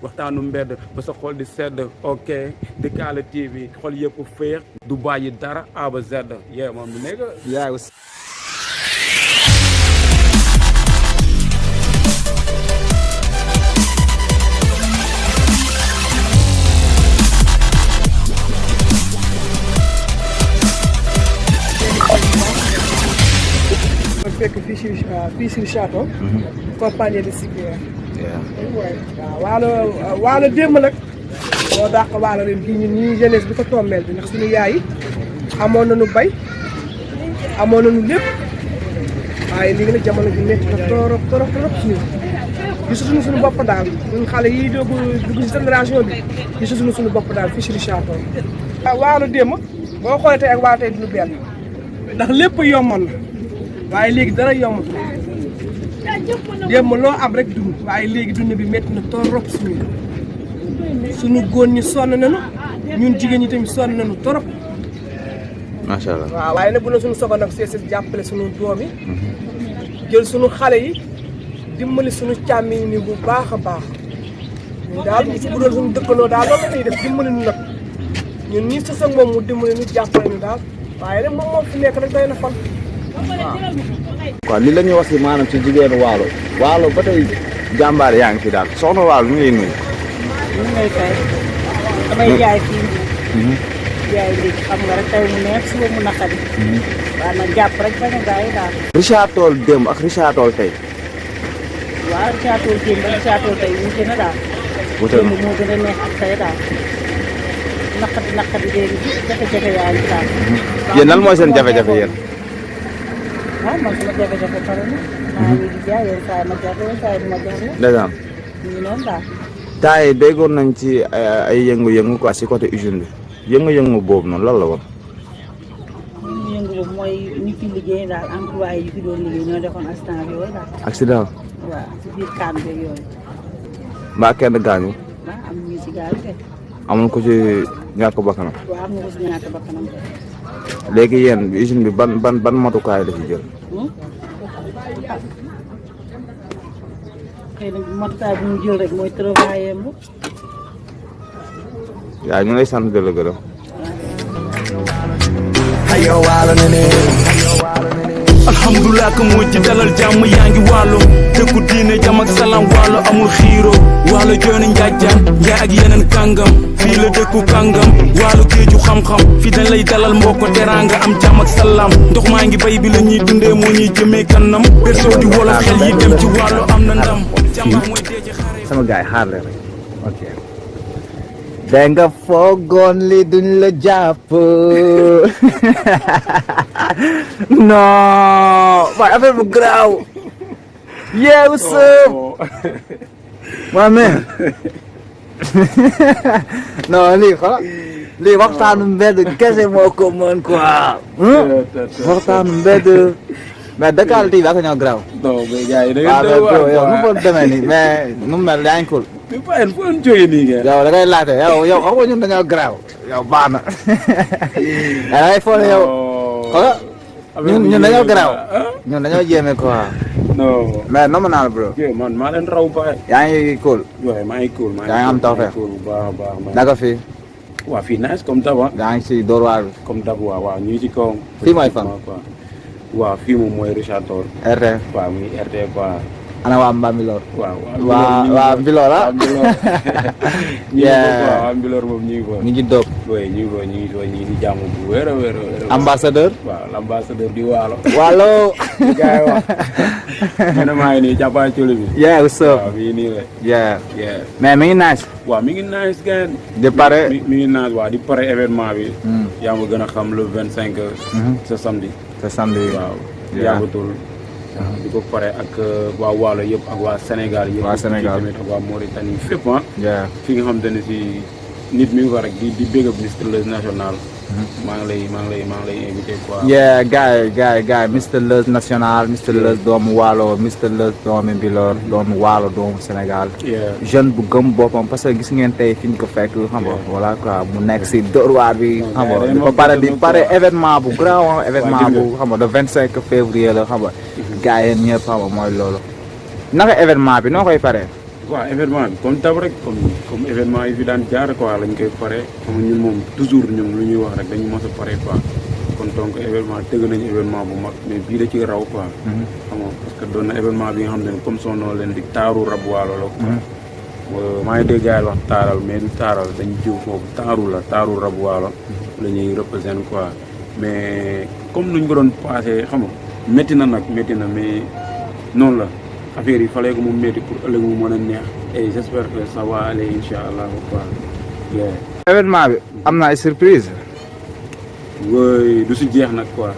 waxtaanu mbedd ba sa xol di sedd ok DKL TV xol yëpp féex du bàyyi dara A ba Z yeah moom bi nekk yaa fekk fii si château. compagnie de sécurité. waaw waalo démb nag moo dàq waalo ren bii ñun ñii jeunesse bi ko tombeel bi ndax suñu yaay yi amoon nañu bay amoon nañu lépp waaye léegi nag jamono ji nekk na torop suñu gisatuñu suñu bopp daal ñun xale yi dugg si génération bi gisatuñu suñu bopp daal fii si château. waaw waalo démb boo xoolee tey ak waalo tey duñu benn ndax lépp yomboon na. waaye léegi dara yombatul démb loo am rek dund waaye léegi dund bi métti na torop suñu góor ñi sonn nañu ñun jigéen ñi tamit sonn nañu torop. macha allah waaw waaye nag bu na suñu sogo nag seesi jàppale suñu doom yi jël suñu xale yi dimbali suñu càmmiñ ni bu baax a baax ñun daal bu doon suñu dëkkandoo daal loolu la ñuy def dimbali ñu nag ñun ñii sa sëg moom mu dimbali ñu jàppale ñu daal waaye nag moom fi nekk rek doy na fan. waaw li la ñuy wax si maanaam ci jigéenu waalo ba tey jàmbaar yaa ngi fi daal soxna waalo ñu ngi lay nuyu. ñu ngi lay fay damay jaay fii. jaay bi xam nga rek tey mu neex suba mu naqari. waaw nag jàpp rek bañ a bàyyi daal. Richard Toll démb ak Richard Toll tey. waaw Richard Toll démb ak Richard Toll tey wuute na daal. wuute na démb moo gën a neex ak tey daal. naqari léegi jafe-jafe yaa ngi daal. yéen lan mooy seen jafe-jafe yéen. waaw man sama jafe-jafe pare na. maa ngi di jaay yenn saa yi ma jafe yenn saa yi du ma jafe. dëgg ñu ngi noonu daal. temps yi déggoon nañ ci ay yëngu-yëngu quoi si côté usine bi yëngu-yëngu boobu noonu lan la woon. yëngu boobu mooy ñi fi liggéey daal employé yi fi doon liggéey ñoo defoon accident bi yooyu daal. accident. waaw si biir kaan beeg yooyu. mbaa kenn gaañu. waaw am ñu si gaañu de. amul ko ci ñàkk bakkanam. waaw am na ko si ñàkk bakkanam de. léegi yéen usine bi ban matukaay la ci jël. xëy na matukaay bu mu jël rek mooy travailler mu. yaa ñu lay sant de la gërëm. alhamdulilah ka moo ci dalal jàmm yaa ngi waalo dëkku diine jàmm ak salaam waalo amul xiiro waalo jooni njaajaan njaay ak yeneen kàngam fii la dëkku kàngam waalo géeju xam-xam fii dañ lay dalal mbokk teraanga am jàmm ak salaam ndox maa ngi bay bi la ñuy dundee moo ñuy jëmee kanam berso di wolof xel yi dem ci waalo am na ndam jàmbaar mooy dee ci xare sama gars yi xaar leen rek ok. da nga foogoon li duñ la jàpp non waaye affaire bu garaaw yeewu sëb waa mais non lii xoolal lii waxtaanu mbedd kese moo ko mën quoi waxtaanu mbedd mais DKL TV ak ñoo garaaw. non mais gars yi da ngeen doon yow nu mu demee nii mais nu mu mel yaa ngi cool. mais Paa yéen foo leen jógee nii ngeen. yow da ngay laajte yow xam nga ñun dañoo garaaw yow baax na da ngay foog ne yow xoolal ñun dañoo garaaw ñun dañoo jéeme quoi. non mais nomm naa la bro. man maa leen raw Paa. yaa ngi cool. waaw maa ngi cool. yaa ngi am tawfeex bu baax a baax. naka fii. waaw fii nice comme d'hab. yaa ngi si Dóor waar bi. comme d'hab waaw ñu ngi ci kawam. fii mooy fan. waaw fii moom mooy Richard Toll. RT. waaw muy RT quoi. ana waa Mbilor. waaw waa Mbilor ah. waa Mbilor moom ñu ngi ko. ñu ngi dóob. oui ñu ngi ko ñu ngi di jàmm bu wér a wér a wér. ambassadeur. waaw l'ambassadeur di Waalo. Waalo. gars yi wax. man maa ngi nii jàppaa coli bi. yeah what's up. waaw mi ngi nii la. yeah mais mi ngi nice. waaw mi ngi nice gën. di pare mi ngi nice waaw di pare événement bi. yaa ma gën a xam le 25. ce samedi. ce samedi waaw yàggatul. di ko pare ak waa Waalo yëpp ak waa Sénégal yëpp. waa Sénégal tamit ak waa Mauritanie fépp ah. fi nga xamante ne si nit mi ngi ko rek di bég ab Mr Leuz national. maa ngi lay invité quoi. gars yi Mr Leuz national Mr Leuz doomu Waalo Mr Leuz doomu Mbilor doomu Waalo doomu Sénégal. jeune bu gëm boppam parce que gis ngeen tey fi ñu ko fekk xam nga voilà quoi mu nekk si Dóor waar bi. xam nga di pare événement bu grand événement bu xam nga le 25 février la xam nga. gars yi ñëpp xam nga mooy loolu. naka événement bi noo koy paree. waaw événement bi comme tab rek comme événement yi fi daan jaar quoi lañ koy pare xam nga ñun moom toujours ñun lu ñuy wax rek dañu mos a pare quoi kon donc événement tëgg nañu événement bu mag mais bii da ci raw quoi xam nga parce que doon na événement bi nga xam ne comme son nom leen di taaru rab waalo la quoi maa ngi dégg gars yi wax taaral mais du taaral dañu jiw foofu taaru rab waalo la ñuy représenter quoi mais comme nuñ ko doon passé xam nga métti na mais noonu la affaire yi fallait que mu métti pour ëllëg mu mën a neex et j'espère que ça va aller incha allah quoi. événement bi am na ay surprise. oui du si jeex nag quoi.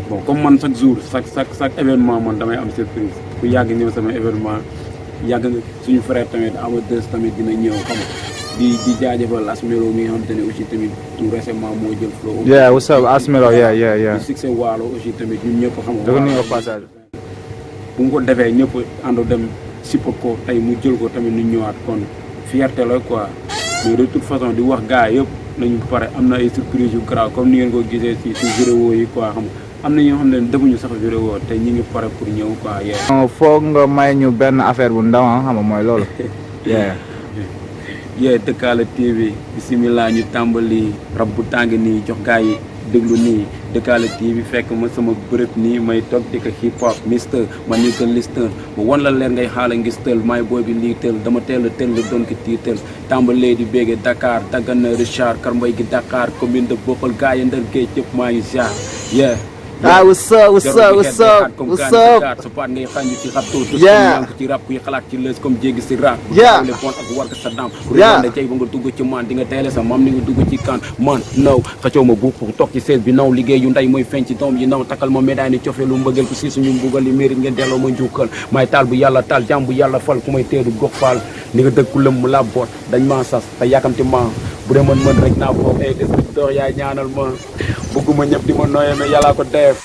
bon comme man chaque jour chaque événement man damay am surprise ku yàgg ñëw sama événement yàgg nga suñu frère tamit Amadou tamit dina ñëw xam nga di jaajëfal Asmelo mi nga xamante ne aussi tamit tout récemment moo jël flow. yeah what's up Asmelo yeah. di succès waalo aussi tamit ñun ñëpp xam nga. dëgg nga passage. bu mu ko defee ñëpp ànd dem support ko tey mu jël ko tamit ñu ñëwaat kon fierté la quoi mais de toute façon di wax gars yëpp nañu pare am na ay surprise yu grave comme ni ngeen ko gisee ci vidéo yi quoi xam am na ñoo xam ne defuñu sax vidéo te ñi ngi pare pour ñëw quoi. foog nga may ñu benn affaire bu ndaw xam nga mooy loolu. DKL TV bisimilah ñu tàmbali rab bu tàng nii jox gars yi déglu nii DKL TV fekk ma sama bërëb nii may toog di ko hip hop mister ma ni ko lister ba wan la leer ngay xaala ngis tël maay booy bi lii tël dama teel a doon ko tiital tàmbalee di bége Dakar Dagana Richard kar mbay gi Dakar commune de Bokhol gars yi ndër géej yëpp maa ngi jaar what's up sa paat ngay xàññu ci rap to yang ci rap kuy xalaat ci lës comme jéggi si rap le bon ak war sa dam da cay ba nga dugg ci man di nga teele sa mam ni nga dugg ci kan man naw xëccoo ma buux pour toog ci sees bi naw liggéey yu nday mooy feeñ ci doom yi naw takkal ma médaille ni cofee lu mbëggeel ku si suñu mbugal li mérite ngeen delloo ma njukkal may taal bu yàlla taal jàmm bu yàlla fal ku may teedu gox faal ni nga dëkku lëm mu la boot dañ maa sas te yàkkamti ma bu dee mën rek naa foog ay des door yaay ñaanal ma bëgguma ñëpp di ma nooyee mais yàllaa ko def